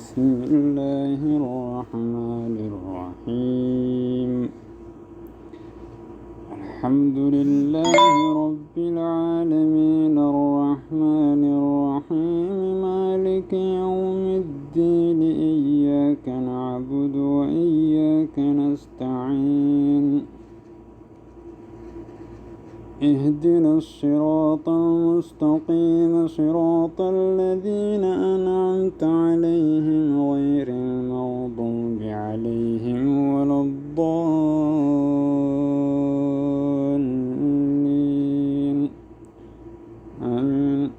بسم الله الرحمن الرحيم. الحمد لله رب العالمين الرحمن الرحيم مالك يوم الدين إياك نعبد وإياك نستعين اهدنا الصراط المستقيم صراط الذين أنعمت عليهم غير المغضوب عليهم ولا الضالين آمين.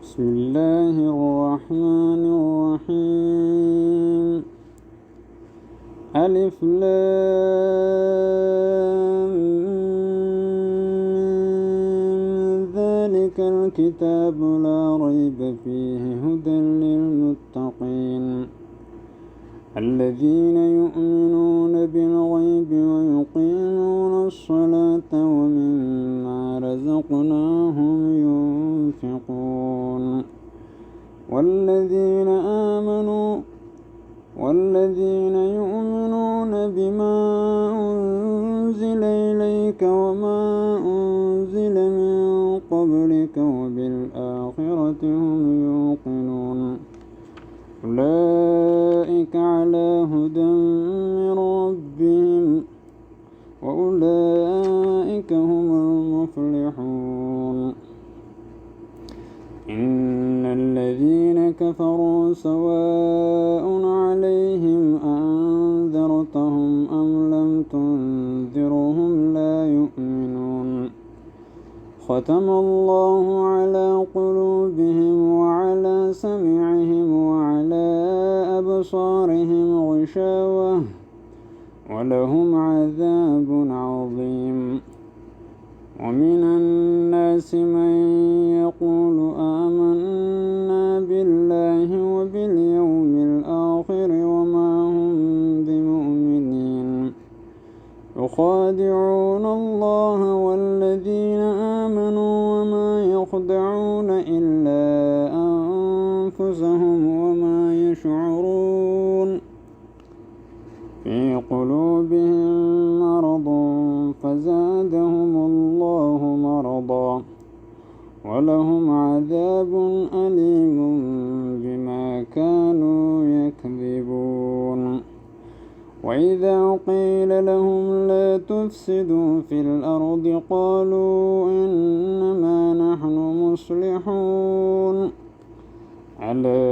بسم الله الرحمن الرحيم. ألف لام ذلك الكتاب لا ريب فيه هدى للمتقين الذين يؤمنون بالغيب ويقيمون الصلاة ومما رزقناهم ينفقون والذين يؤمنون بما أنزل إليك وما أنزل من قبلك وبالآخرة هم يوقنون أولئك على هدى من ربهم وأولئك هم المفلحون. إن الذين كفروا سواء عليهم أنذرتهم أم لم تنذرهم لا يؤمنون. ختم الله على قلوبهم وعلى سمعهم وعلى أبصارهم غشاوة ولهم عذاب عظيم. ومن الناس من يقول آمنا بالله وباليوم الآخر وما هم بمؤمنين يخادعون الله والذين آمنوا وما يخدعون إلا أنفسهم وما يشعرون. في قلوبهم مرض فزادهم الله مرضا ولهم عذاب أليم بما كانوا يكذبون. وإذا قيل لهم لا تفسدوا في الأرض قالوا إنما نحن مصلحون ألا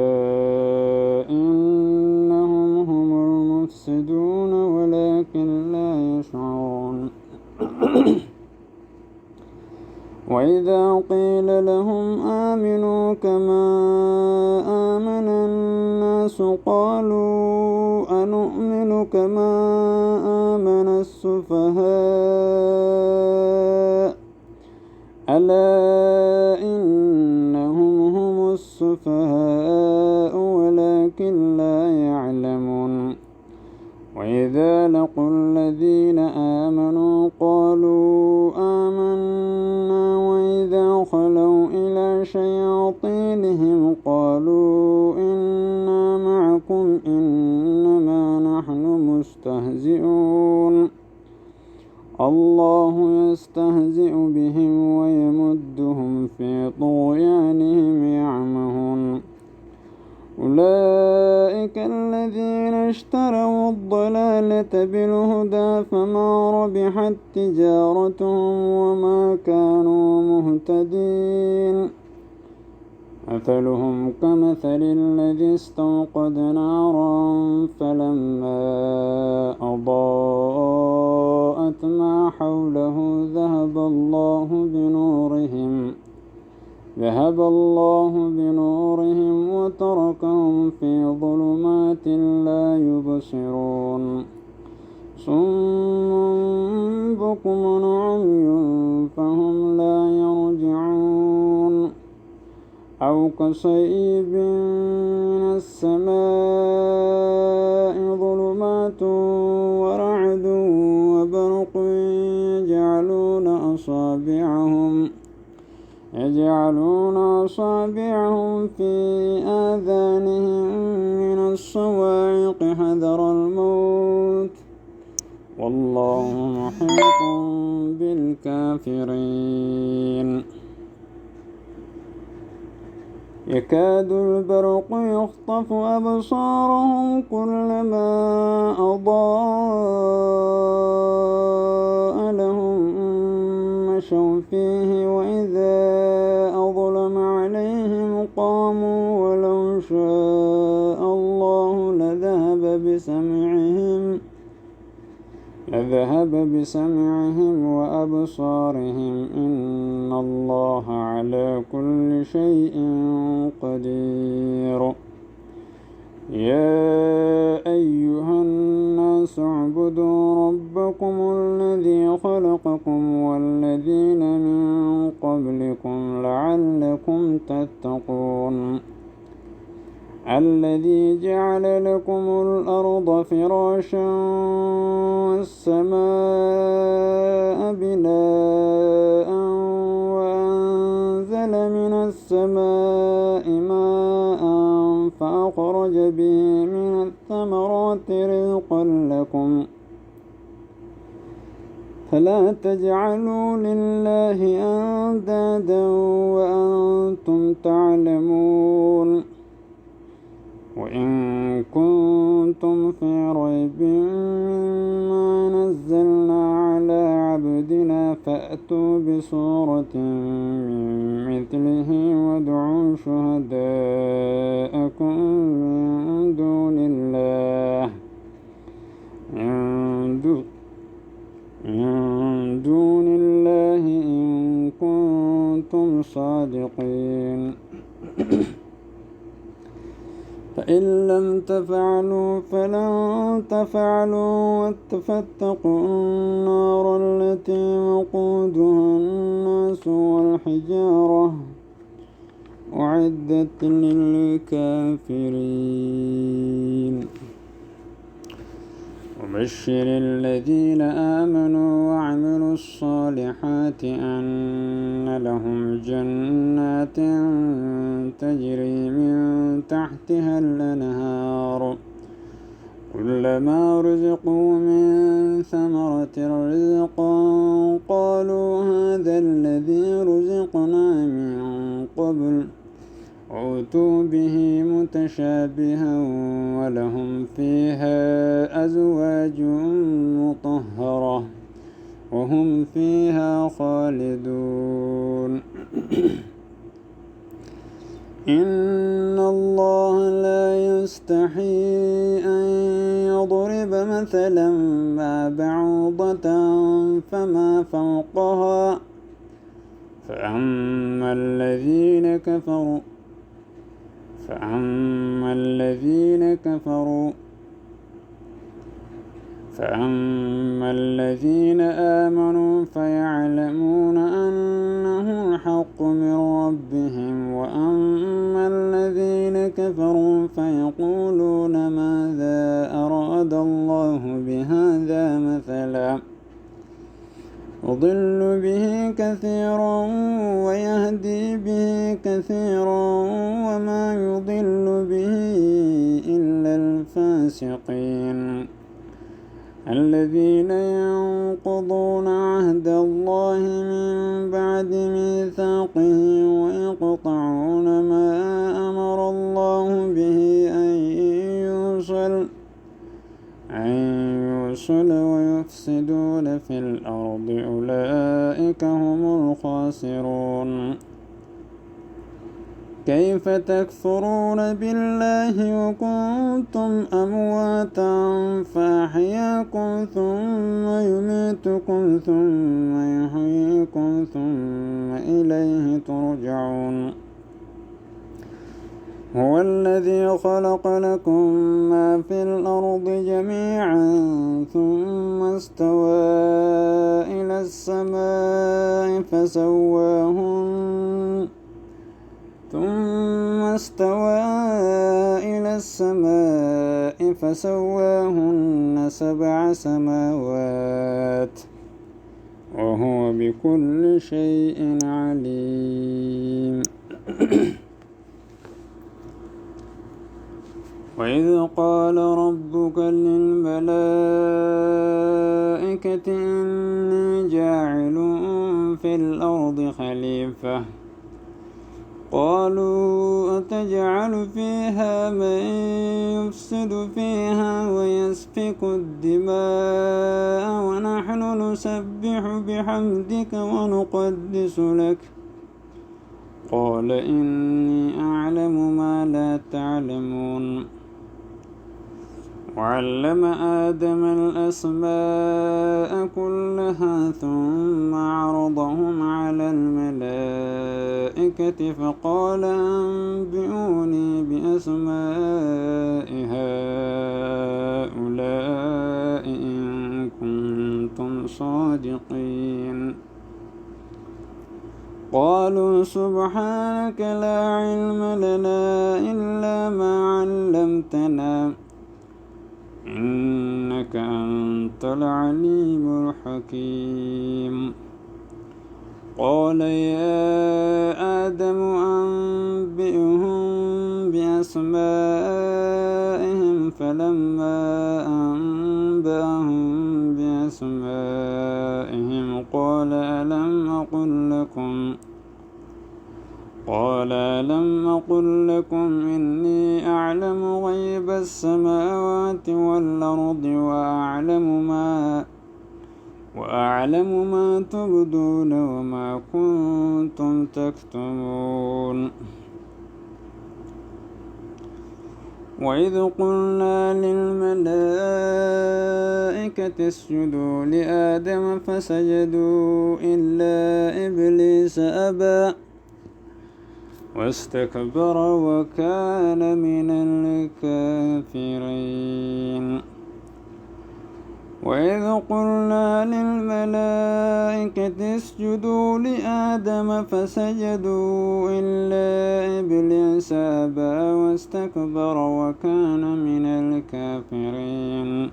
إنهم هم المفسدون ولكن لا يشعرون. وإذا قيل لهم آمنوا كما آمن الناس قالوا أنؤمن كما آمن السفهاء ألا إنهم هم السفهاء ولكن لا يعلمون. وإذا لقوا الذين آمنوا قالوا آمنا وإذا خلوا إلى شياطينهم قالوا إنا معكم إنما نحن مستهزئون الله يستهزئ بهم ويمدهم في طغيانهم يعمهون. أولئك الذين اشتروا الضلالة بالهدى فما ربحت تجارتهم وما كانوا مهتدين. مثلهم كمثل الذي استوقد نارا فلما أضاءت ما حوله ذهب الله بنورهم وتركهم في ظلمات لا يبصرون. صم بكم عمي فهم لا يرجعون. أو كصيب من السماء ظلمات ورعد وبرق يجعلون أصابعهم أصابعهم في آذانهم من الصواعق حذر الموت والله محيط بالكافرين يكاد البرق يخطف أبصارهم كلما أضاء لهم مشوا فيه وإذا أظلم عليهم قاموا ولو شاء الله لذهب بسمعهم وأبصارهم إن الله على كل شيء قدير يا أيها الناس اعبدوا ربكم الذي خلقكم والذين من قبلكم لعلكم تتقون الذي جعل لكم الأرض فراشا والسماء بناء وأنزل من السماء ماء فأخرج به من الثمرات رزقا لكم فلا تجعلوا لله أندادا وأنتم تعلمون وإن كنتم في ريب مما نزلنا على عبدنا فأتوا بسورة من مثله وادعوا شهداءكم من دون الله إن كنتم صادقين فإن لم تفعلوا فلن تفعلوا فاتقوا النار التي وقودها الناس والحجارة أعدت للكافرين وبشر الذين آمنوا وعملوا الصالحات أن لهم جنات تجري من تحتها الأنهار كلما رزقوا من ثمرة رزقا قالوا هذا الذي رزقنا من قبل أوتوا به متشابها ولهم فيها أزواج مطهرة وهم فيها خالدون إن الله لا يستحي أن يضرب مثلا ما بعوضة فما فوقها فأما الذين آمنوا فيعلمون أنه الحق من ربهم وأما الذين كفروا فيقولون ماذا أراد الله بهذا مثلا يضل به كثيرا ويهدي به كثيرا وما يضل به إلا الفاسقين الذين ينقضون عهد الله من بعد ميثاقه ويقطعون ما أمر الله به أن يوصل ويفسدون في الأرض أولئك هم الخاسرون كيف تكفرون بالله وكنتم أمواتا فأحياكم ثم يميتكم ثم يحييكم ثم إليه ترجعون هو الذي خلق لكم ما في الأرض جميعا ثم استوى إلى السماء فسواهن 7 سماوات وهو بكل شيء عليم وإذ قال ربك للملائكة إني جاعل في الأرض خليفة قالوا أتجعل فيها من يفسد فيها ويسفك الدماء ونحن نسبح بحمدك ونقدس لك قال إني أعلم ما لا تعلمون وعلم آدم الأسماء كلها ثم عرضهم على الملائكة فقال أنبئوني بأسماء هؤلاء إن كنتم صادقين قالوا سبحانك لا علم لنا إلا ما علمتنا إنك أنت العليم الحكيم قال يا آدم أنبئهم بأسمائهم فلما أنبأهم بأسمائهم قال ألم أقل لكم إني أعلم غيب السماوات والأرض وأعلم ما تبدون وما كنتم تكتمون وإذ قلنا للملائكة اسجدوا لآدم فسجدوا إلا إبليس أبى واستكبر وكان من الكافرين وإذ قلنا للملائكة اسجدوا لآدم فسجدوا إلا إبليس أبى واستكبر وكان من الكافرين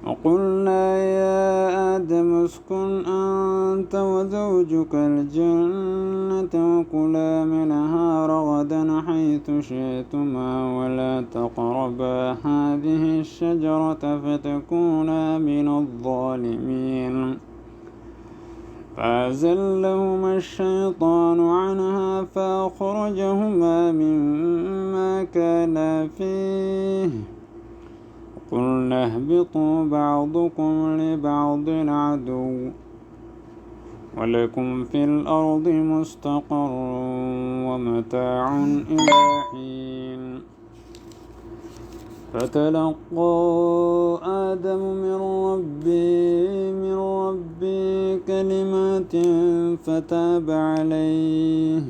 وقلنا يا آدم اسكن أنت وزوجك الجنة وكلا منها رغدا حيث شئتما ولا تقربا هذه الشجرة فتكونا من الظالمين فأزلهما الشيطان عنها فأخرجهما مما كانا فيه قلنا اهبطوا بعضكم لبعض عدو ولكم في الأرض مستقر ومتاع إلى حين فتلقى آدم من ربه كلمات فتاب عليه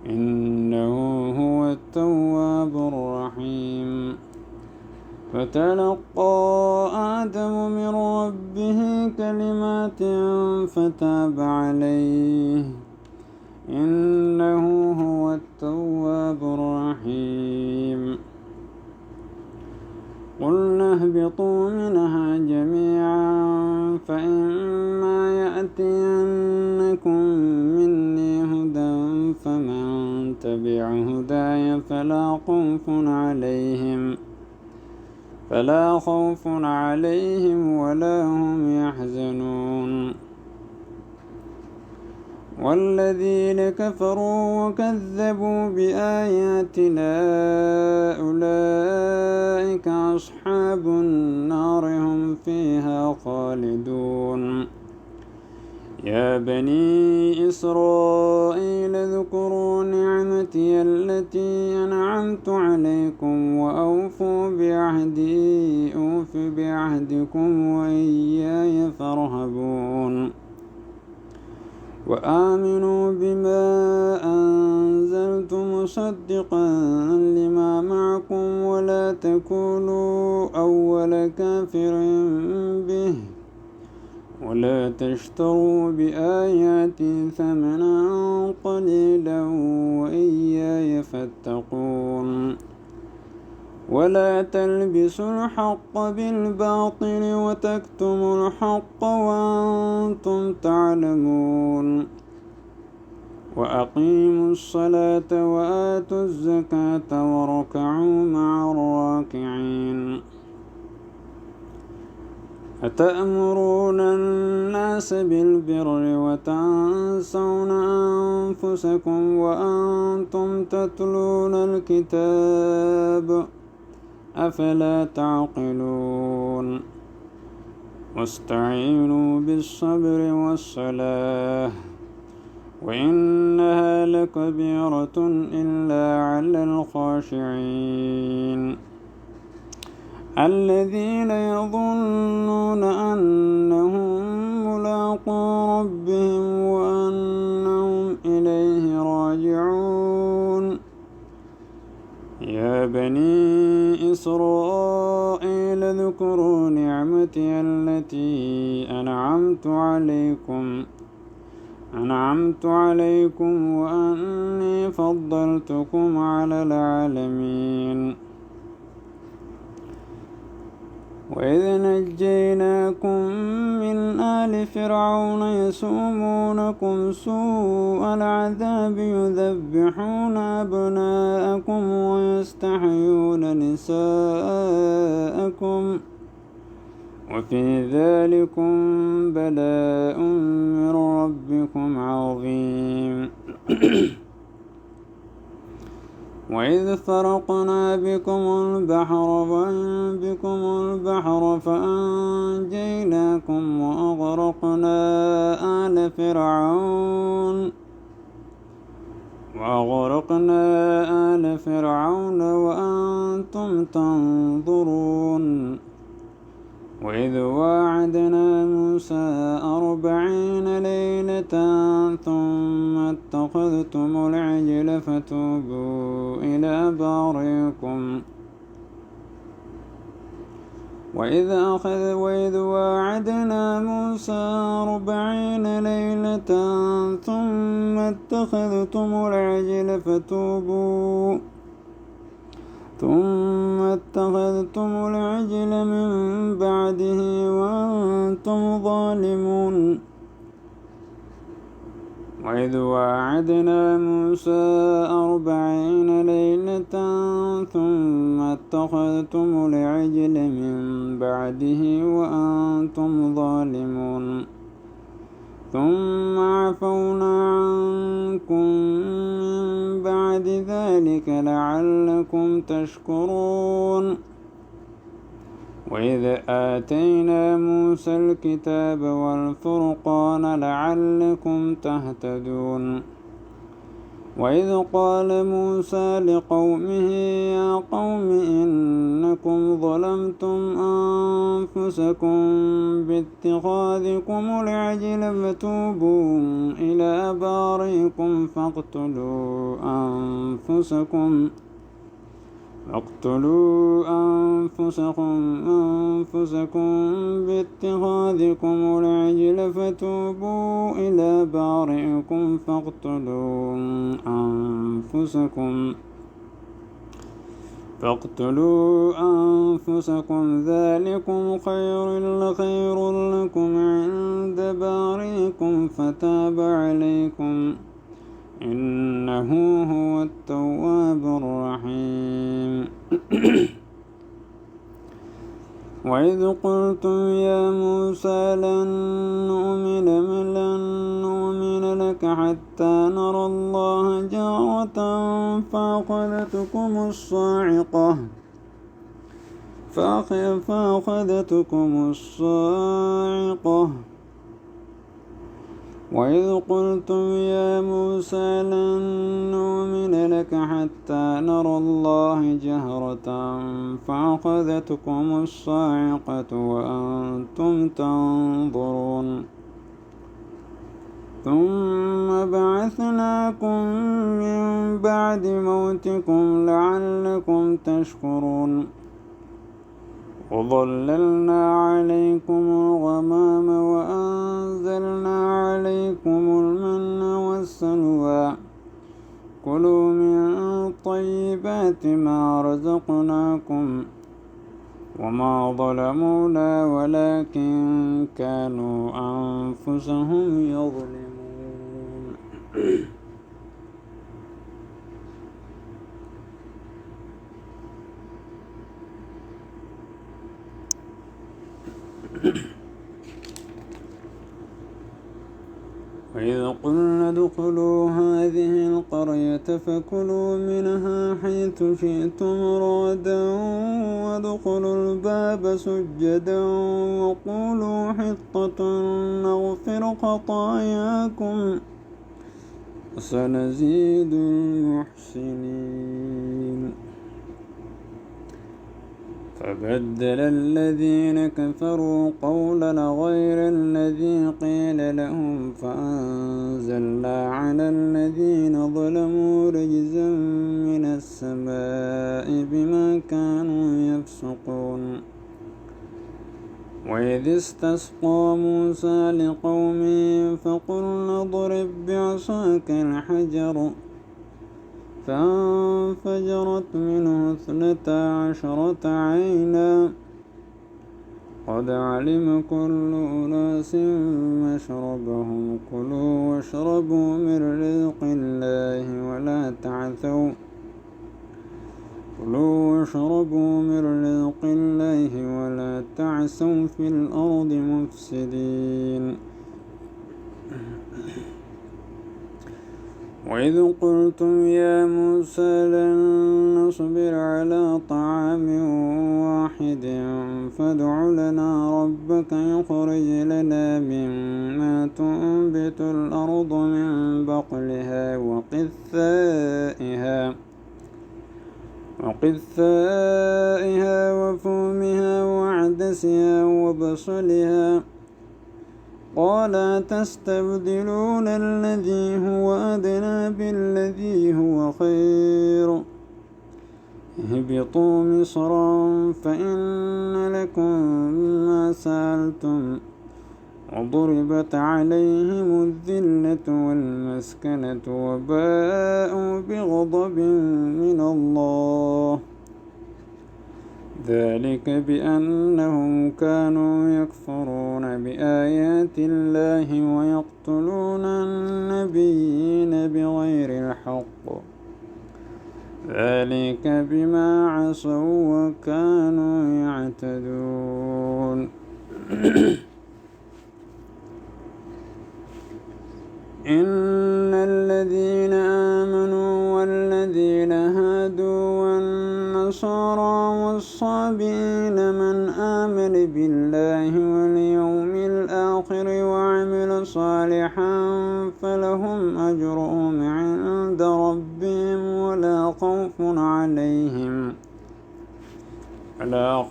إنه هو التواب الرحيم فتلقى آدم من ربه كلمات فتاب عليه إنه هو التواب الرحيم قلنا اهبطوا منها جميعا فإما يأتينكم مني هدى فمن تبع هداي فلا خوف عليهم ولا هم يحزنون والذين كفروا وكذبوا بآياتنا أولئك أصحاب النار هم فيها خالدون يا بني إسرائيل اذكروا نعمتي التي أنعمت عليكم وأوفوا بعهدي أوف بعهدكم وإياي فارهبون وآمنوا بما أنزلت مصدقا لما معكم ولا تكونوا أول كافر به ولا تشتروا بآياتي ثمنا قليلا وإياي فاتقون ولا تلبسوا الحق بالباطل وتكتموا الحق وأنتم تعلمون وأقيموا الصلاة وآتوا الزكاة واركعوا مع الراكعين أتأمرون الناس بالبر وتنسون أنفسكم وأنتم تتلون الكتاب أفلا تعقلون واستعينوا بالصبر والصلاة وإنها لكبيرة إلا على الخاشعين الذين يظنون أنهم ملاقو ربهم وأنهم إليه راجعون يا بني إسرائيل اذكروا نعمتي التي أنعمت عليكم وأني فضلتكم على العالمين وإذ نجيناكم من آل فرعون يسومونكم سوء العذاب يذبحون أبناءكم ويستحيون نساءكم وفي ذلكم بلاء من ربكم عظيم وإذ فرقنا بكم البحر فأنجيناكم وأغرقنا آل فرعون وأنتم تنظرون وإذ واعدنا موسى 40 ليلة ثم اتخذتم العجل فتوبوا إلى بارئكم وإذ واعدنا موسى 40 ليلة ثم اتخذتم العجل من بعده وأنتم ظالمون وإذ واعدنا موسى 40 ليلة ثم اتخذتم العجل من بعده وأنتم ظالمون ثم عفونا عنكم من بعد ذلك لعلكم تشكرون وإذ آتينا موسى الكتاب والفرقان لعلكم تهتدون وإذ قال موسى لقومه يا قوم إنكم ظلمتم أنفسكم باتخاذكم العجل فتوبوا إلى بارئكم فاقتلوا أنفسكم باتخاذكم العجل فتوبوا إلى بارئكم فاقتلوا أنفسكم ذلكم خير لكم عند بارئكم فتاب عليكم إنه هو التواب الرحيم وإذ قلتم يا موسى لن نؤمن لك حتى نرى الله جهرة فأخذتكم الصاعقة وإذ قلتم يا موسى لن نؤمن لك حتى نرى الله جهرة فأخذتكم الصاعقة وأنتم تنظرون ثم بعثناكم من بعد موتكم لعلكم تشكرون وظللنا عليكم الغمام وأنزلنا عليكم المن والسلوى كلوا من طيبات ما رزقناكم وما ظلمونا ولكن كانوا أنفسهم يظلمون وإذ قلنا ادخلوا هذه القرية فكلوا منها حيث شئتم رغدا وادخلوا الباب سجدا وقولوا حطة نغفر خطاياكم وسنزيد المحسنين. فبدل الذين كفروا قولا غير الذي قيل لهم فأنزلنا على الذين ظلموا رجزا من السماء بما كانوا يفسقون. وإذ استسقى موسى لقومه فقلنا اضرب بعصاك الحجر فانفجرت منه 12 عينا قد علم كل أناس مشربهم كلوا واشربوا من رزق الله ولا تعثوا في الأرض مفسدين. وإذ قلتم يا موسى لن نصبر على طعام واحد فادع لنا ربك يخرج لنا مما تنبت الأرض من بقلها وقثائها وفومها وعدسها وبصلها قال تستبدلون الذي هو أدنى بالذي هو خير اهبطوا مصرا فإن لكم ما سألتم وضربت عليهم الذلة والمسكنة وباءوا بغضب من الله ذلك بأنهم كانوا يكفرون بآيات الله ويقتلون النبيين بغير الحق ذلك بما عصوا وكانوا يعتدون. إن الذين آمنوا والذين هادوا والنصارى والصابئين من آمن بالله واليوم الآخر وعمل صالحا فلهم أجرهم عند ربهم ولا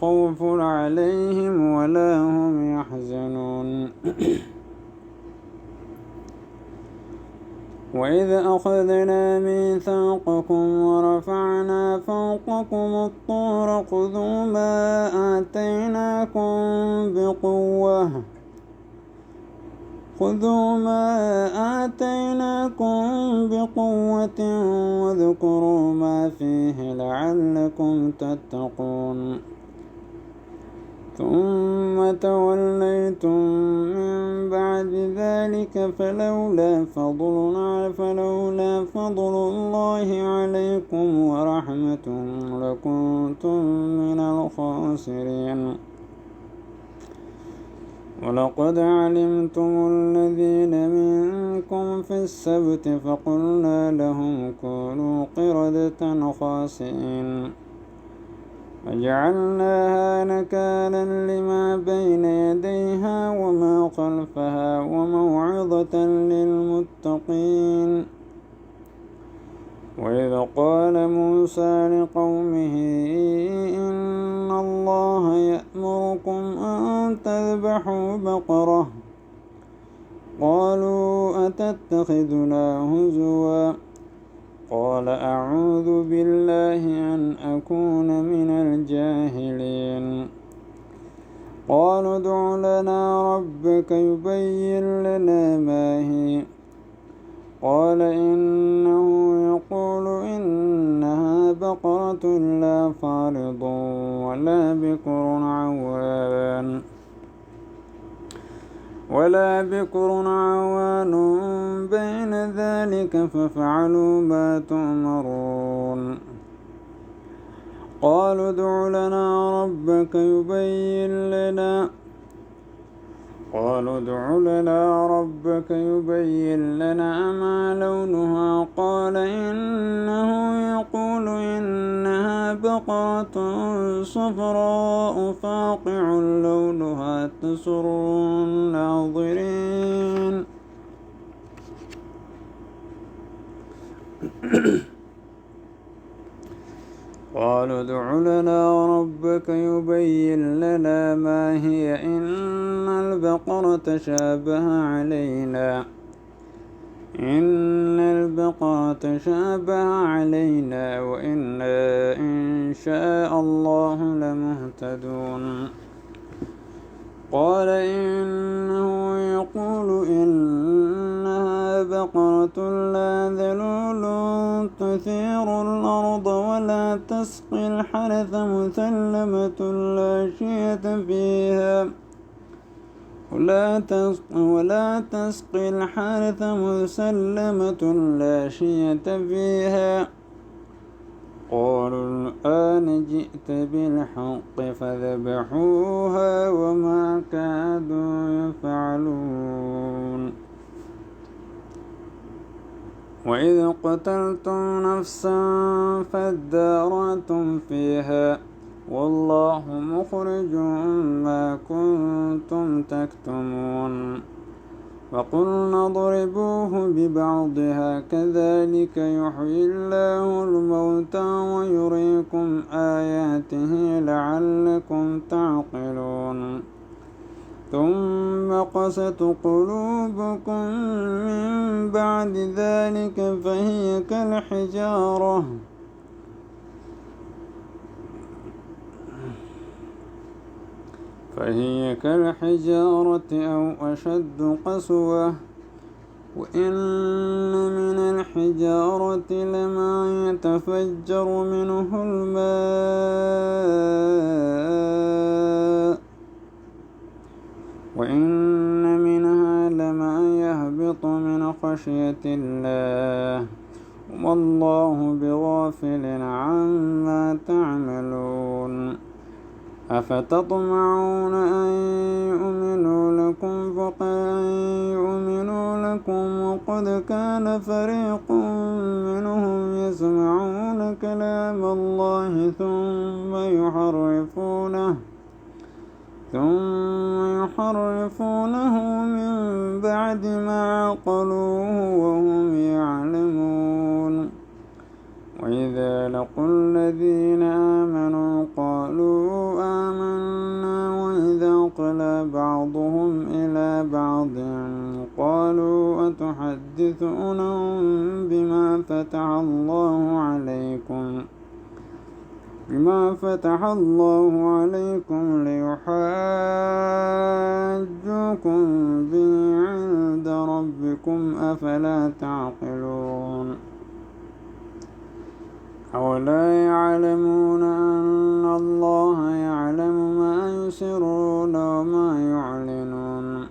خوف عليهم ولا هم يحزنون. وإذ أخذنا ميثاقكم ورفعنا فوقكم الطور خذوا ما آتيناكم بقوة واذكروا ما فيه لعلكم تتقون. ثم توليتم من بعد ذلك فلولا فضل الله عليكم ورحمته لكنتم من الخاسرين. ولقد علمتم الذين منكم في السبت فقلنا لهم كونوا قردة خاسئين فجعلناها نكالا لما بين يديها وما خلفها وموعظة للمتقين. وإذ قال موسى لقومه إن الله يأمركم أن تذبحوا بقرة قالوا أتتخذنا هزوا قال أعوذ بالله أن أكون من الجاهلين. قالوا ادع لنا ربك يبين لنا ما هي قال إنه يقول إنها بقرة لا فارض ولا بكر عوان بين ذلك فافعلوا ما تؤمرون. قالوا ادع لنا ربك يبين لنا قالوا ادع لنا ربك يبين لنا ما لونها قال إنه يقول إنها بقرة صفراء فاقع لونها تسر الناظرين قالوا ادع لنا ربك يبين لنا ما هي إن البقرة شابه علينا وإنا إن شاء الله لمهتدون قال إنه يقول إنها بقرة لا ذلول تثير الأرض ولا تسقي الحرث مسلمة لا شية فيها قالوا الآن جئت بالحق فذبحوها وما كادوا يفعلون وإذ قتلتم نفسا فادارأتم فيها والله مخرج ما كنتم تكتمون وقلنا اضربوه ببعضها كذلك يحيي الله الموتى ويريكم آياته لعلكم تعقلون ثم قست قلوبكم من بعد ذلك فهي كالحجارة أو أشد قسوة وإن من الحجارة لما يتفجر منه الماء وإن منها لما يهبط من خشية الله والله بغافل عما تعملون أفتطمعون أن يؤمنوا لكم وقد كان فريق منهم يسمعون كلام الله ثم يحرفونه من بعد ما عقلوه وهم يعلمون وإذا لقوا الذين آمنوا قالوا آمنا وإذا خلا بعضهم إلى بعض قالوا أتحدثونهم بما فتح الله عليكم ليحاجوكم به عند ربكم أفلا تعقلون أولا يعلمون أن الله يعلم ما يسرون وما يعلنون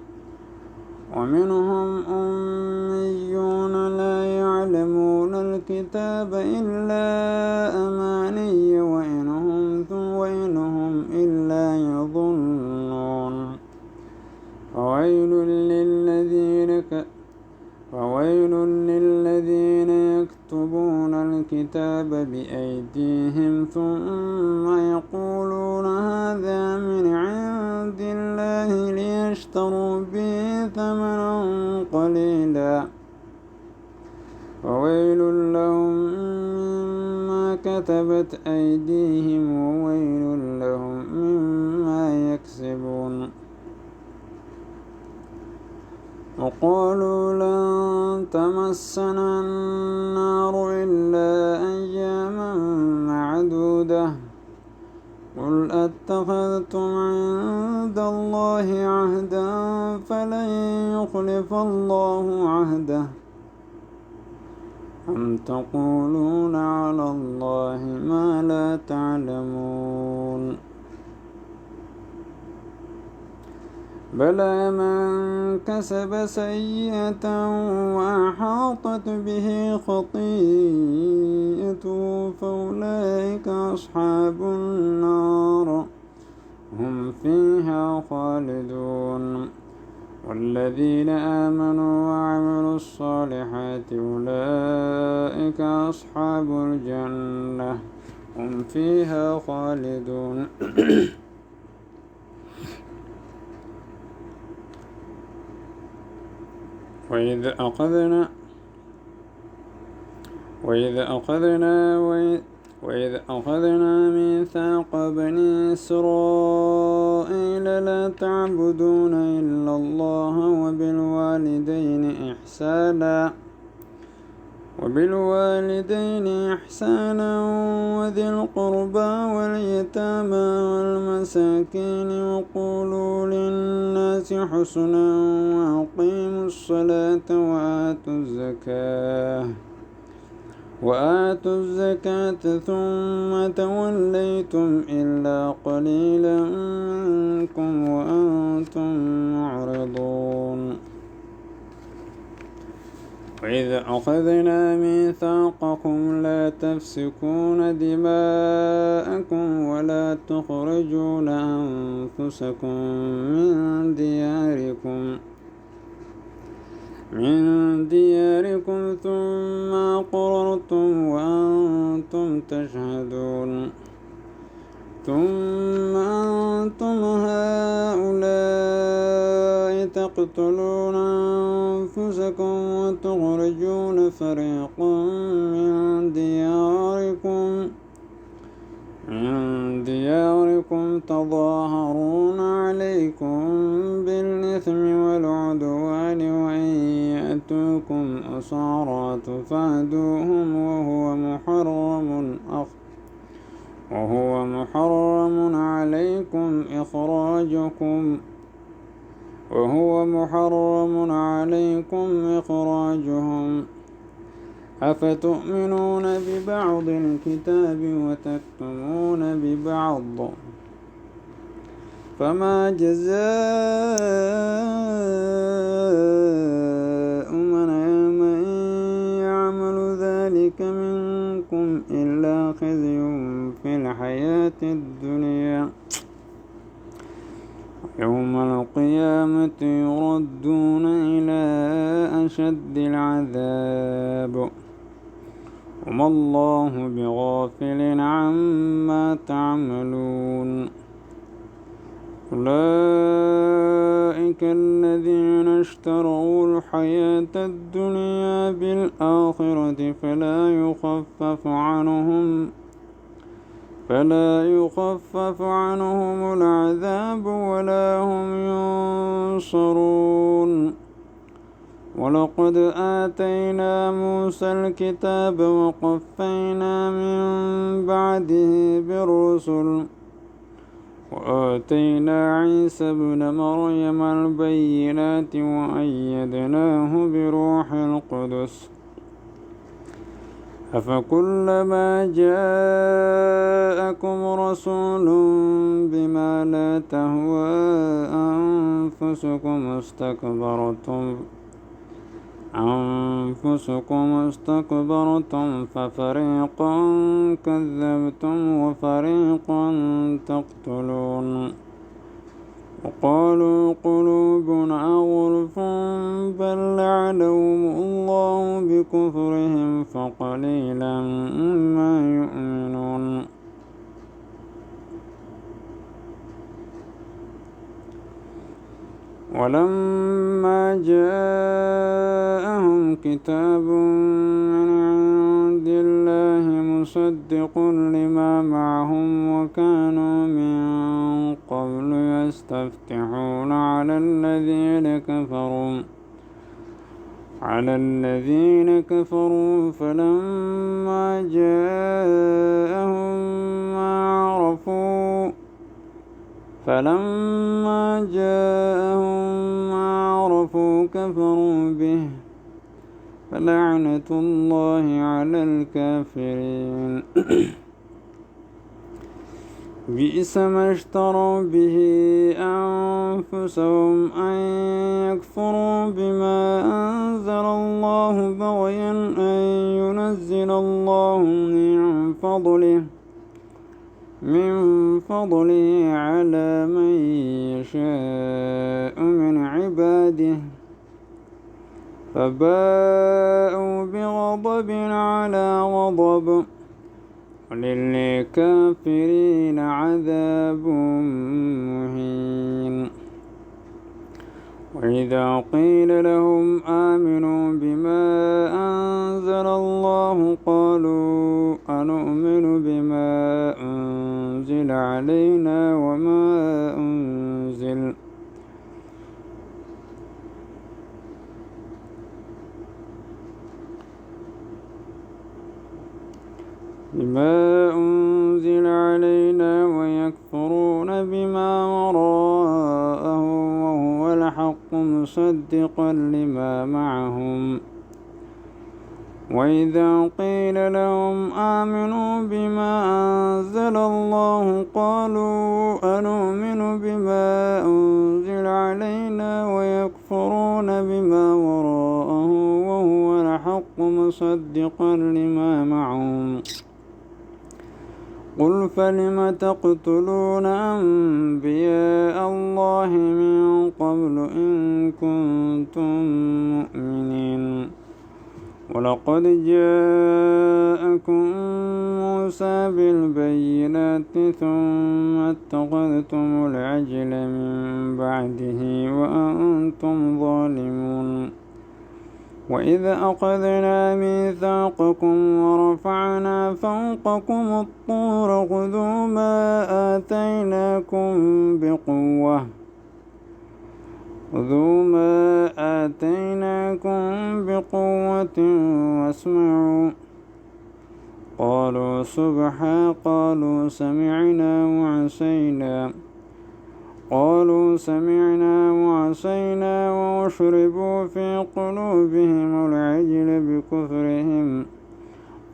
ومنهم أميون لا يعلمون الكتاب إلا أماني وإنهم إلا يظنون فويل للذين يكتبون الكتاب بأيديهم ثم يقولون هذا من عند الله ليشتروا به ثمنا قليلا فويل لهم مما كتبت أيديهم وويل لهم مما يكسبون وقالوا لن تمسنا النار إلا أياما معدودة قل أتخذتم عند الله عهدا فلن يخلف الله عهده أم تقولون على الله ما لا تعلمون بلى من كسب سيئة وأحاطت به خطيئته فأولئك أصحاب النار هم فيها خالدون والذين آمنوا وعملوا الصالحات أولئك أصحاب الجنة هم فيها خالدون. وإذ أخذنا ميثاق بني إسرائيل لا تعبدون إلا الله وبالوالدين إحسانا وذي القربى واليتامى والمساكين وقولوا للناس حسنا وأقيموا الصلاة وآتوا الزكاة ثم توليتم إلا قليلا منكم وأنتم معرضون. وإذ أخذنا ميثاقكم لا تسفكون دماءكم ولا تخرجون أنفسكم من دياركم ثم أقررتم وأنتم تشهدون. ثم أنتم هؤلاء تقتلون أنفسكم وتخرجون فريقا من دياركم تظاهرون عليكم بالإثم والعدوان وإن يأتوكم أسارى تفادوهم وهو محرم عليكم إخراجهم. أفتؤمنون ببعض الكتاب وتكفرون ببعض؟ فما جزاء من يعمل ذلك منكم إلا خزي في الحياة الدنيا يوم القيامة يردون إلى أشد العذاب وما الله بغافل عما تعملون. أولئك الذين اشتروا الحياة الدنيا بالآخرة فلا يخفف عنهم العذاب ولا هم ينصرون. ولقد آتينا موسى الكتاب وقفينا من بعده بالرسل وآتينا عيسى ابن مريم البينات وأيدناه بروح القدس. أفكلما جاءكم رسول بما لا تهوى أنفسكم استكبرتم ففريقا كذبتم وفريقا تقتلون. وقالوا قلوبنا غلف بل لعنهم الله بكفرهم فقليلا ما يؤمنون. ولما جاءهم كتاب من عند الله مصدق لما معهم وكانوا من قبل يستفتحون على الذين كفروا فلما جاءهم ما عرفوا كفروا به فلعنة الله على الكافرين. بئس ما اشتروا به أنفسهم أن يكفروا بما أنزل الله بغيا أن ينزل الله من فضله على من يشاء من عباده عباده فباءوا بغضب على غضب وللكافرين عذاب مهين. وإذا قيل لهم آمنوا بما أنزل الله قالوا أنؤمن بما أنزل علينا ويكفرون بما وراءه وهو الحق مصدقا لما معهم. وإذا قيل لهم آمنوا بما أنزل الله قالوا أنؤمن بما أنزل علينا ويكفرون بما وراءه وهو الحق مصدقا لما معهم. قل فلم تقتلون أنبياء الله من قبل إن كنتم مؤمنين. ولقد جاءكم موسى بالبينات ثم اتخذتم العجل من بعده وأنتم ظالمون. وإذ أخذنا ميثاقكم ورفعنا فوقكم الطور خذوا ما آتيناكم بقوة واسمعوا. قالوا سمعنا وعصينا وأشربوا في قلوبهم العجل بكفرهم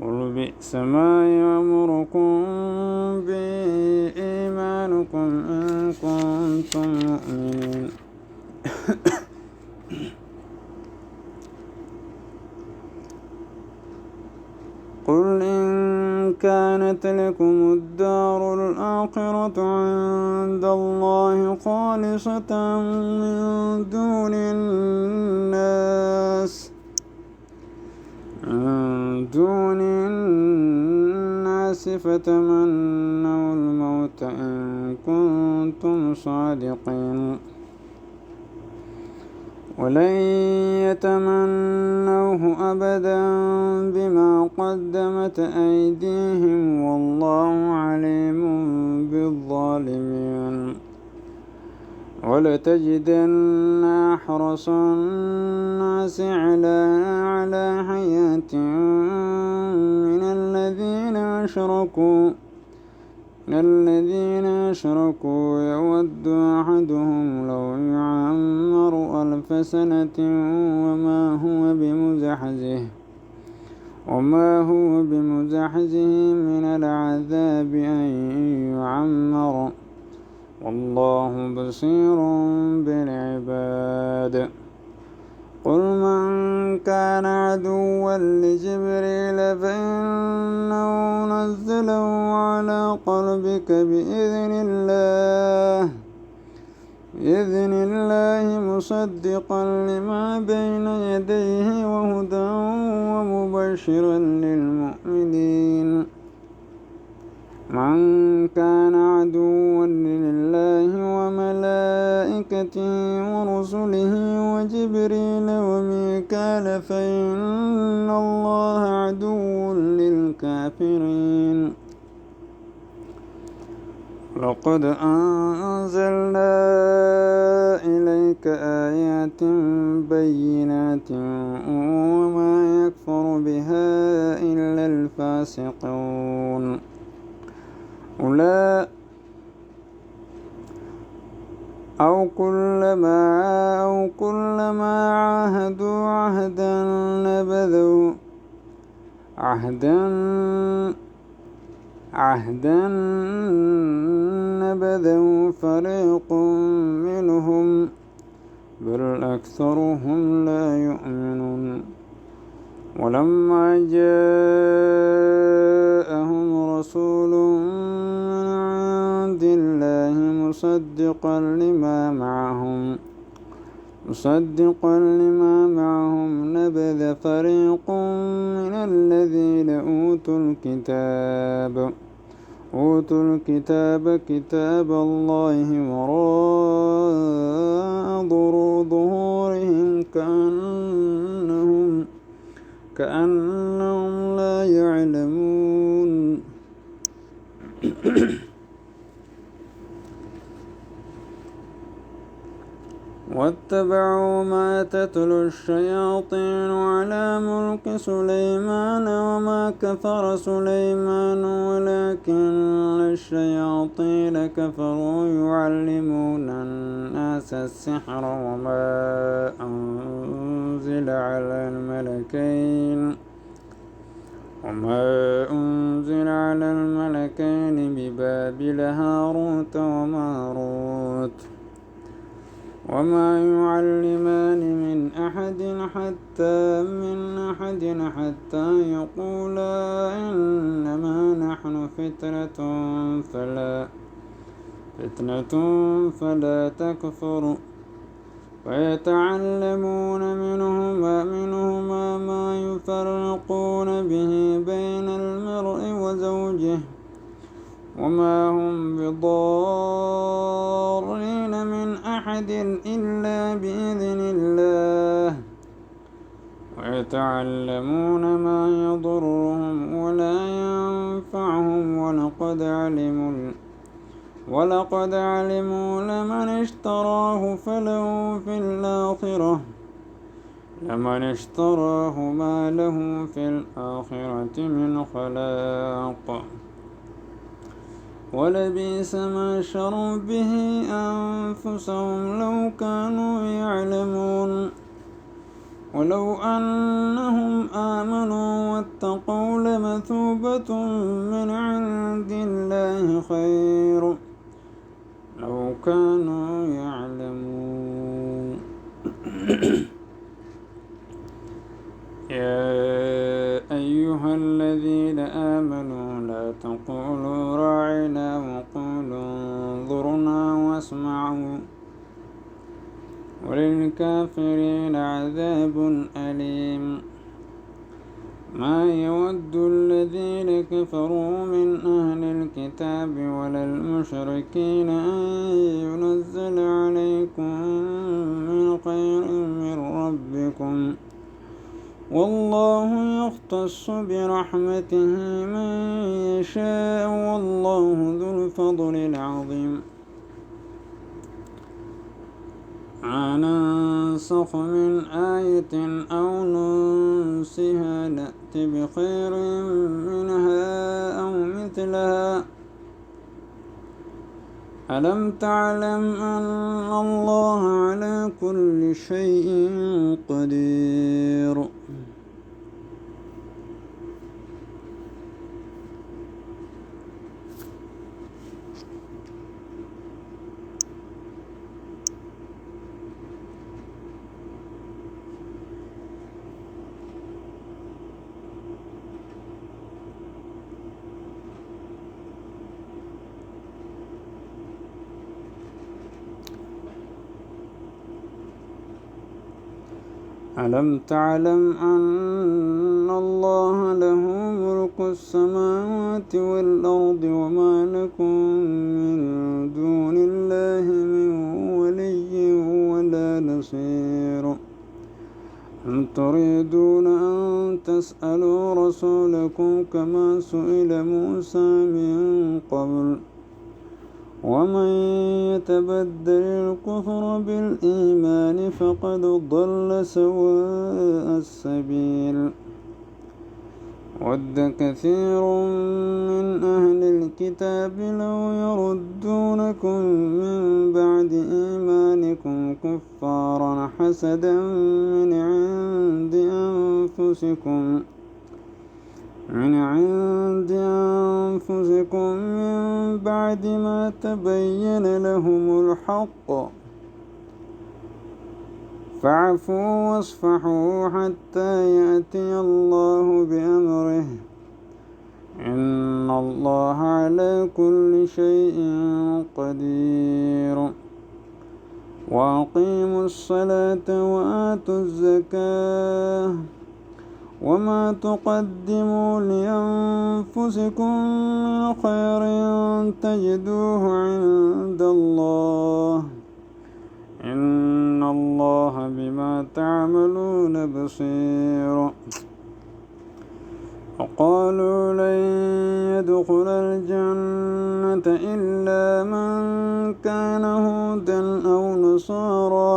قل بئس ما يأمركم به إيمانكم إن كنتم مؤمنين. قل إن كانت لكم الدار الآخرة عند الله خالصة من دون الناس فتمنوا الموت إن كنتم صادقين. ولن يتمنوه أبدا بما قدمت أيديهم والله عليم بالظالمين. ولتجدن أحرص الناس على حياة من الذين أشركوا يود أحدهم لو يعمر 1000 سنة وما هو بمزحزه من العذاب أن يعمر والله بصير بالعباد. قل من كان عدوا لجبريل فإنه نزله على قلبك بإذن الله مصدقا لما بين يديه وهدى ومبشرا للمؤمنين. من كان عدوا لله وملائكته ورسله وجبريل وميكال فإن الله عدو للكافرين. لقد أنزلنا إليك آيات بينات وما يكفر بها إلا الفاسقون. أو كلما عاهدوا عهدا نبذه فريق منهم بل أكثرهم لا يؤمنون. ولما جاءهم رسول من عند الله مصدقا لما معهم مصدقا لما معهم نبذ فريق من الذين أوتوا الكتاب كتاب الله وراء ظهورهم كأنهم لا يعلمون واتبعوا ما تتلو الشياطين على ملك سليمان وما كفر سليمان ولكن الشياطين كفروا يعلمون الناس السحر وما أنزل على الملكين ببابل هاروت وماروت وما يعلمان من أحد حتى يقولا إنما نحن فتنة فلا تكفر ويتعلمون منهما ما يفرقون به بين المرء وزوجه وما هم بضارين من أحد إلا بإذن الله ويتعلمون ما يضرهم ولا ينفعهم ولقد علموا لمن اشتراه ما له في الآخرة من خلاق ولبئس ما شروا به أنفسهم لو كانوا يعلمون ولو أنهم آمنوا واتقوا لمثوبة من عند الله خير لو كانوا يعلمون يا أيها الذين آمنوا لا تقولوا راعنا وقولوا انظرنا واسمعوا وللكافرين عذاب أليم ما يود الذين كفروا من أهل الكتاب ولا المشركين أن ينزل عليكم من خير من ربكم والله يختص برحمته من يشاء والله ذو الفضل العظيم ما ننسخ من آية أو ننسها نأت بخير منها أو مثلها ألم تعلم أن الله على كل شيء قدير ألم تعلم أن الله له ملك السماوات والأرض وما لكم من دون الله من ولي ولا نصير أم تريدون أن تسألوا رسولكم كما سئل موسى من قبل ومن يتبدل الكفر بالإيمان فقد ضل سواء السبيل ود كثير من أهل الكتاب لو يردونكم من بعد إيمانكم كفارا حسدا من عند أنفسكم من بعد ما تبين لهم الحق فاعفوا واصفحوا حتى يأتي الله بأمره إن الله على كل شيء قدير وأقيموا الصلاة وآتوا الزكاة وما تقدموا لأنفسكم من خير تجدوه عند الله إن الله بما تعملون بصير. وقالوا لن يدخل الجنة إلا من كان هودا أو نصارى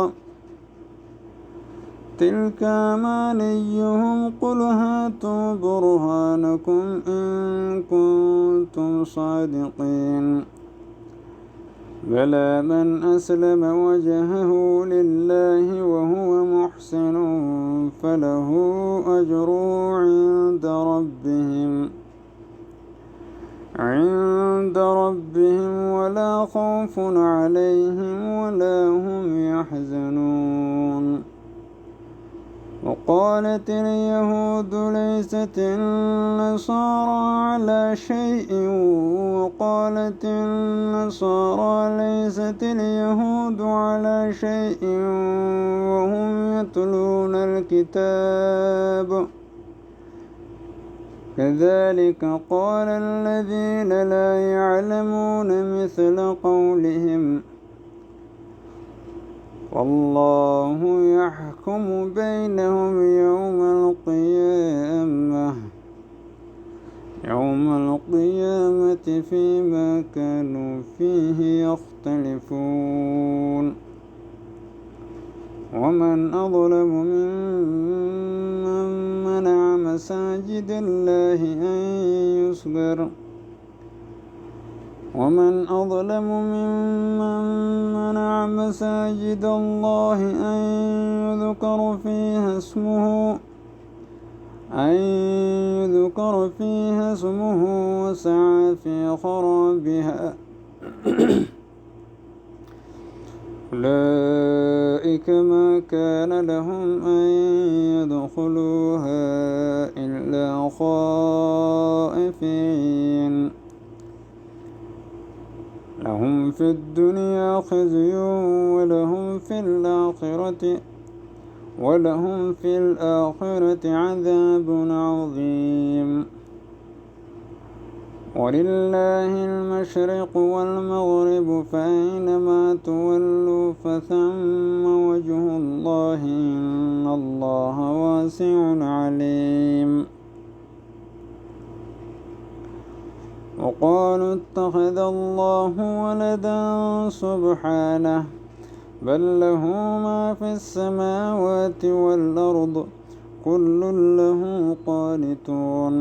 تلك أمانيهم قل هاتوا برهانكم إن كنتم صادقين بلى من أسلم وجهه لله وهو محسن فله أجره عند ربهم ولا خوف عليهم ولا هم يحزنون. وقالت اليهود ليست النصارى على شيء وقالت النصارى ليست اليهود على شيء وهم يتلون الكتاب كذلك قال الذين لا يعلمون مثل قولهم والله يحكم بينهم يوم القيامة فيما كانوا فيه يختلفون. ومن أظلم ممن منع مساجد الله أن يذكر ومن أظلم ممن منع مساجد الله أن يذكر فيها اسمه وسعى في خرابها أولئك ما كان لهم أن يدخلوها إلا خائفين لهم في الدنيا خزي ولهم في الآخرة عذاب عظيم. ولله المشرق والمغرب فأينما تولوا فثم وجه الله إن الله واسع عليم. وقالوا اتخذ الله ولدا سبحانه بل له ما في السماوات والأرض كل له قانتون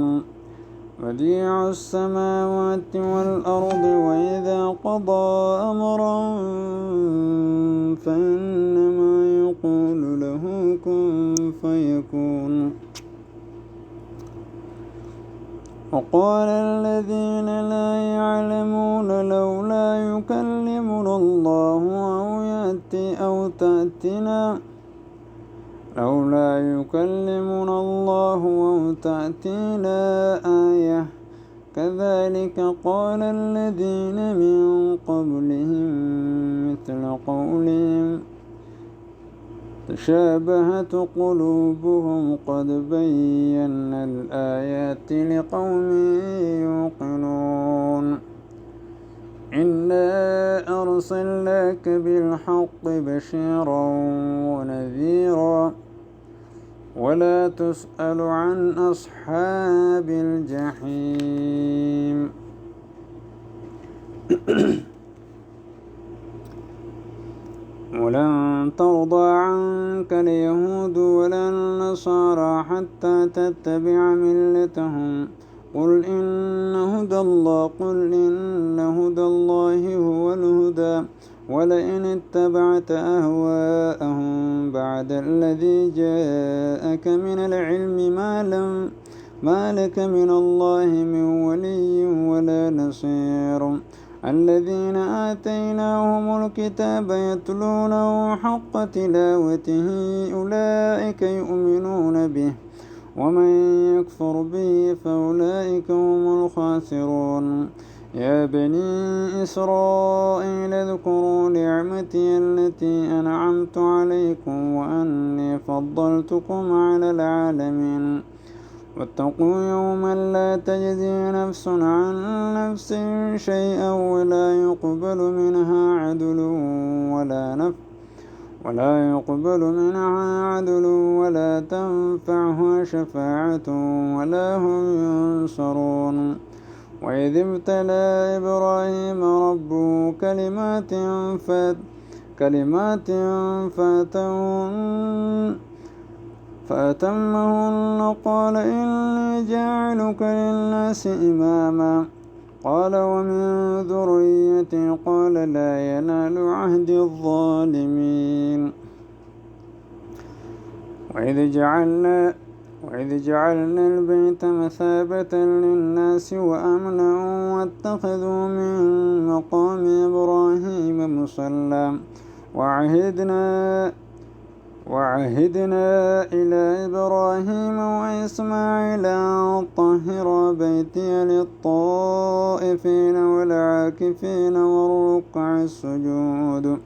بديع السماوات والأرض وإذا قضى أمرا فإنما يقول له كن فيكون. وقال الذين لا يعلمون لولا يكلمنا الله أو تأتينا آية كذلك قال الذين من قبلهم مثل قولهم تشابهت قلوبهم قد بينا الآيات لقوم يوقنون إنا أرسلناك بالحق بشيرا ونذيرا ولا تسأل عن أصحاب الجحيم. ولن ترضى عنك اليهود ولا النصارى حتى تتبع ملتهم قل إن هدى الله هو الهدى ولئن اتبعت أهواءهم بعد الذي جاءك من العلم ما لك من الله من ولي ولا نصير. الذين آتيناهم الكتاب يتلونه حق تلاوته أولئك يؤمنون به ومن يكفر به فأولئك هم الخاسرون. يا بني إسرائيل اذكروا نعمتي التي أنعمت عليكم وأني فضلتكم على العالمين واتقوا يوما لا تجزي نفس عن نفس شيئا ولا يقبل منها عدل ولا تنفعها شفاعة ولا هم ينصرون وإذ ابتلى إبراهيم ربه كلمات فأتمهن قال إني جاعلك للناس إماما قال ومن ذريتي قال لا ينال عهد الظالمين وإذ جعلنا البيت مثابة للناس وأمنا واتخذوا من مقام إبراهيم مصلى وعهدنا إلى إبراهيم وإسماعيل أن طهر بيتي للطائفين والعاكفين والركع السجود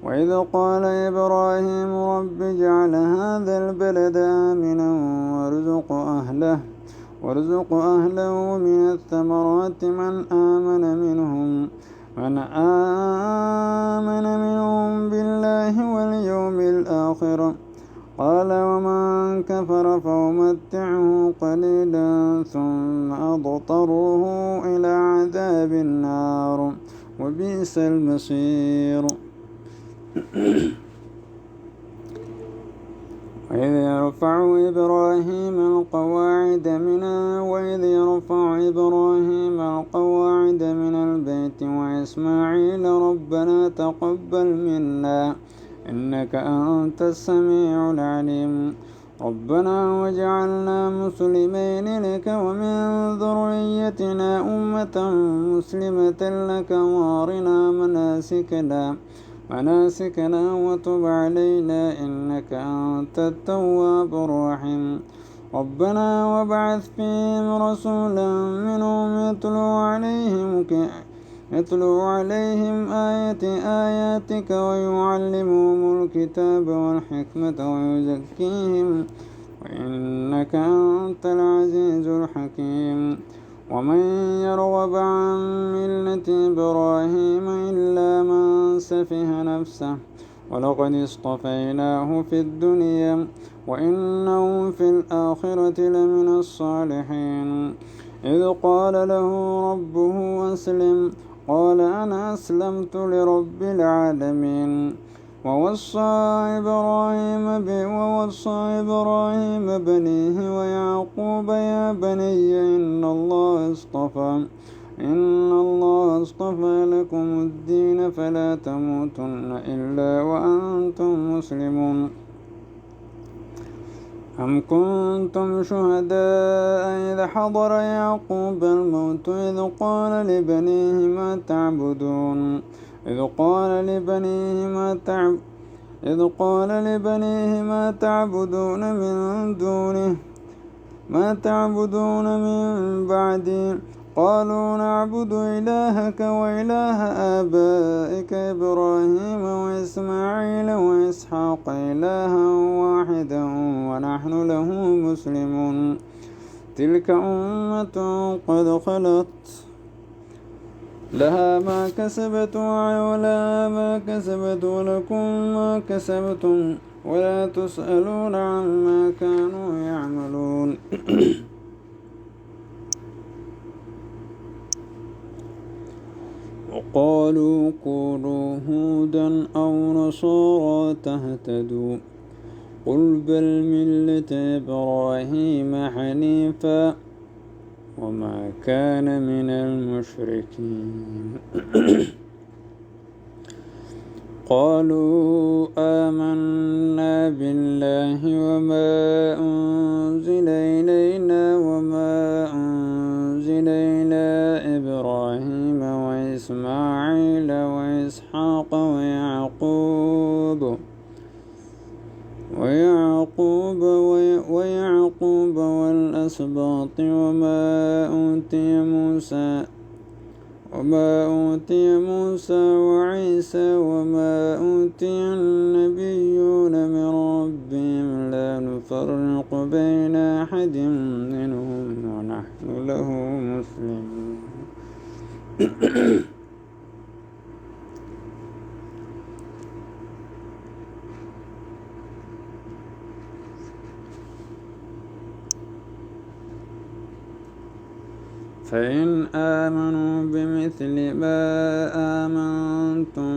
وإذ قال إبراهيم رب اجعل هذا البلد آمنا وارزق أهله من الثمرات من آمن منهم بالله واليوم الآخر قال ومن كفر فأمتعه قليلا ثم أضطره إلى عذاب النار وبئس المصير وإذ يرفع إبراهيم القواعد من البيت وإسماعيل ربنا تقبل منا إنك أنت السميع العليم ربنا واجعلنا مسلمين لك ومن ذريتنا أمة مسلمة لك وارنا مناسكنا وتب علينا إنك أنت التواب الرحيم ربنا وابعث فيهم رسولا منهم يتلو عليهم آياتك ويعلمهم الكتاب والحكمة ويزكيهم وإنك أنت العزيز الحكيم ومن يرغب عن ملة إبراهيم إلا من سفه نفسه ولقد اصطفيناه في الدنيا وإنه في الآخرة لمن الصالحين إذ قال له ربه أسلم قال أنا أسلمت لرب العالمين ووصى إبراهيم بنيه ويعقوب يا بني إن الله اصطفى لكم الدين فلا تموتن إلا وأنتم مسلمون أم كنتم شهداء إذ حضر يعقوب الموت إذ قال لبنيه ما تعبدون من بعدي قالوا نعبد إلهك وإله آبائك إبراهيم وإسماعيل وإسحاق إلها واحدا ونحن له مسلمون تلك أمة قد خلت لها ما كسبت ولها ما كسبت ولكم ما كسبتم ولا تسألون عما كانوا يعملون وقالوا كونوا هودا أو نصارى تهتدوا قل بل ملة إبراهيم حنيفا وما كان من المشركين قالوا آمنا بالله وما أنزل إلينا وما أنزل إلى إبراهيم وإسماعيل وإسحاق ويعقوب والأسباط وما وما أوتي موسى وعيسى وما أوتي النبيون من ربهم لا نفرق بين أحد منهم ونحن له مسلمون فإن آمنوا بمثل ما آمنتم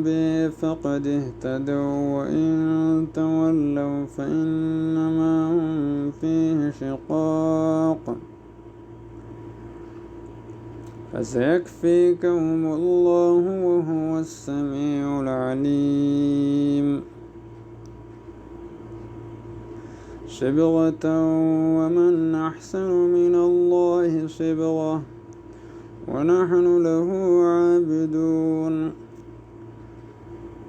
به فقد اهتدوا وإن تولوا فإنما هم فيه شقاق فسيكفيكهم الله وهو السميع العليم صبغة ومن أحسن من الله صبغة ونحن له عابدون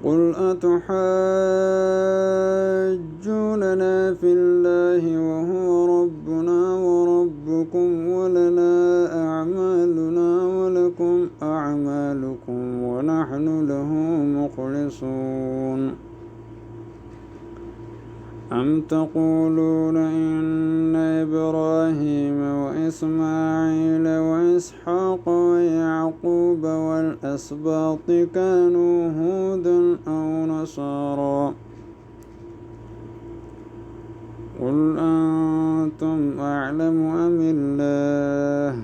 قل أتحاجوننا في الله وهو ربنا وربكم ولنا أعمالنا ولكم أعمالكم ونحن له مخلصون أم تقولون إن إبراهيم وإسماعيل وإسحاق ويعقوب والأسباط كانوا هودا أو نصارى قل أنتم أعلم أم الله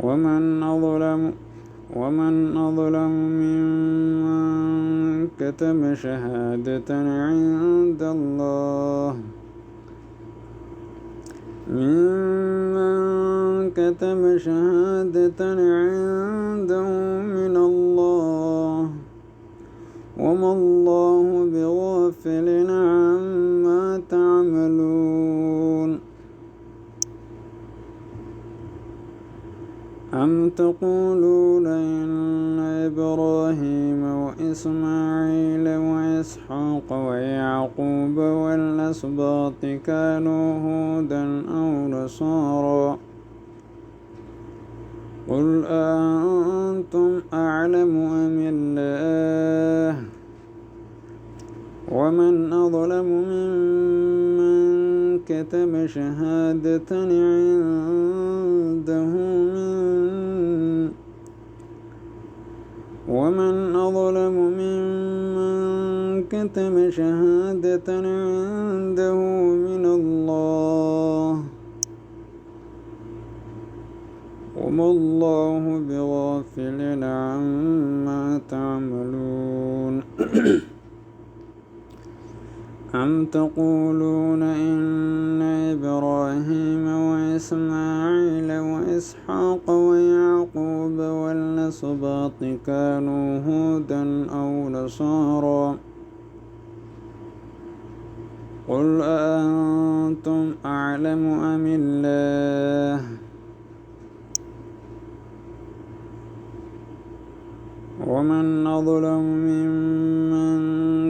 ومن أظلم ممن كتم شهادة عند الله عنده من الله وما الله بغافل عما تعملون أم تقولون إن إبراهيم وإسماعيل وإسحاق ويعقوب والأسباط كانوا هودا أو نصارى قل أأنتم أعلم أم الله ومن أظلم ممن كتم شهادة عنده من الله وما الله بغافل عما تعملون أم تقولون إن إبراهيم وإسماعيل وإسحاق ويعقوب والأسباط كانوا هودا أو نصارى قل أأنتم أعلم أم الله ومن أظلم ممن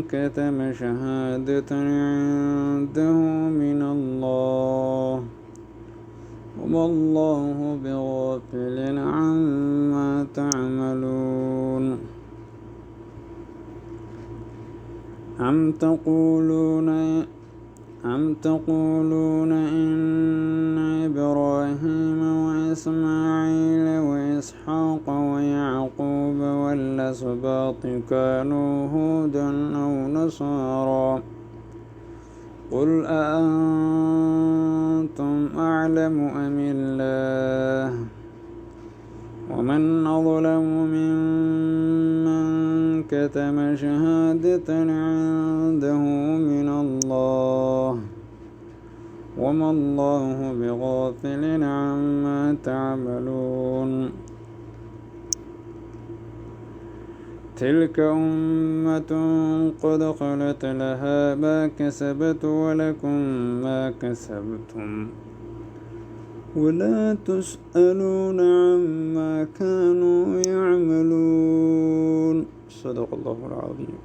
كتم شهادة عنده من الله وما الله بغافل عما تعملون أم تقولون إن إبراهيم وإسماعيل وإسحاق ويعقوب والأسباط كانوا هودا أو نصارى قل أأنتم أعلم أم الله ومن أظلم ممن كتم شهادة عنده من الله وما الله بغافل عما تعملون تلك أمة قد خلت لها ما كسبت ولكم ما كسبتم ولا تسألون عما كانوا يعملون صدق الله العظيم.